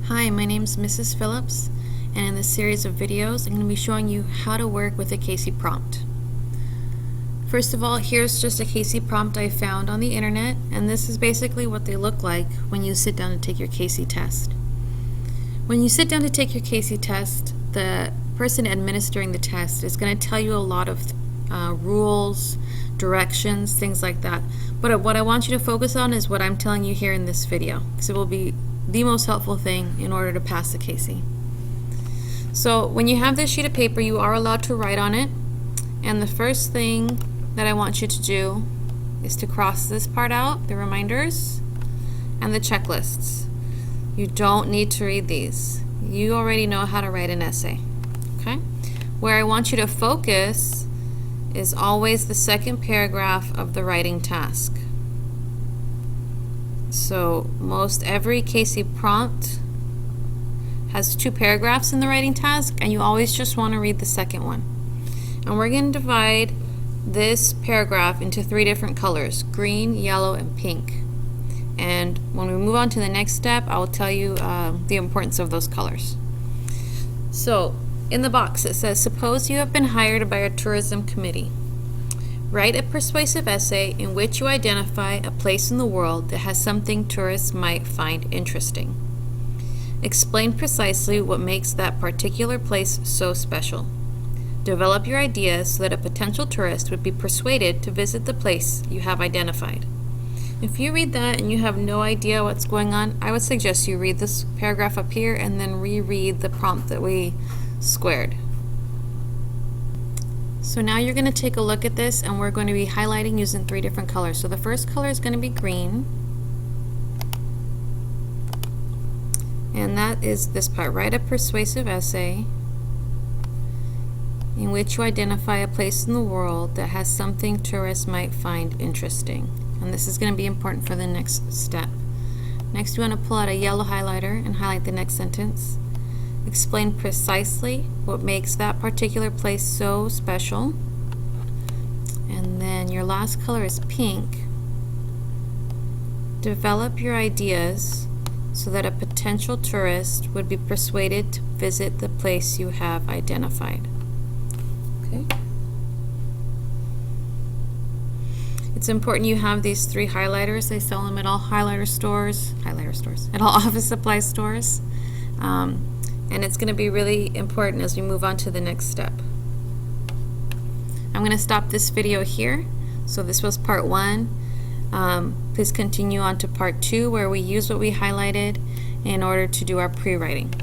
Hi, my name is Mrs. Phillips, and in this series of videos I'm going to be showing you how to work with a CAHSEE prompt. First of all, here's just a CAHSEE prompt I found on the internet, and this is basically what they look like when you sit down to take your CAHSEE test. When you sit down to take your CAHSEE test, the person administering the test is going to tell you a lot of rules, directions, things like that. But what I want you to focus on is what I'm telling you here in this video, because it will be the most helpful thing in order to pass the CAHSEE. So when you have this sheet of paper, you are allowed to write on it, and the first thing that I want you to do is to cross this part out, the reminders and the checklists. You don't need to read these. You already know how to write an essay. Okay? Where I want you to focus is always the second paragraph of the writing task. So most every CAHSEE prompt has 2 paragraphs in the writing task, and you always just want to read the second one. And we're going to divide this paragraph into 3 different colors: green, yellow, and pink. And when we move on to the next step, I will tell you the importance of those colors. So in the box it says, suppose you have been hired by a tourism committee. Write a persuasive essay in which you identify a place in the world that has something tourists might find interesting. Explain precisely what makes that particular place so special. Develop your ideas so that a potential tourist would be persuaded to visit the place you have identified. If you read that and you have no idea what's going on, I would suggest you read this paragraph up here and then reread the prompt that we squared. So now you're going to take a look at this, and we're going to be highlighting using 3 different colors. So the first color is going to be green, and that is this part: write a persuasive essay in which you identify a place in the world that has something tourists might find interesting. And this is going to be important for the next step. Next, you want to pull out a yellow highlighter and highlight the next sentence. Explain precisely what makes that particular place so special. And then your last color is pink. Develop your ideas so that a potential tourist would be persuaded to visit the place you have identified. Okay. It's important you have these 3 highlighters. They sell them at all highlighter stores, at all office supply stores. And it's going to be really important as we move on to the next step. I'm going to stop this video here. So this was part 1. Please continue on to part 2, where we use what we highlighted in order to do our pre-writing.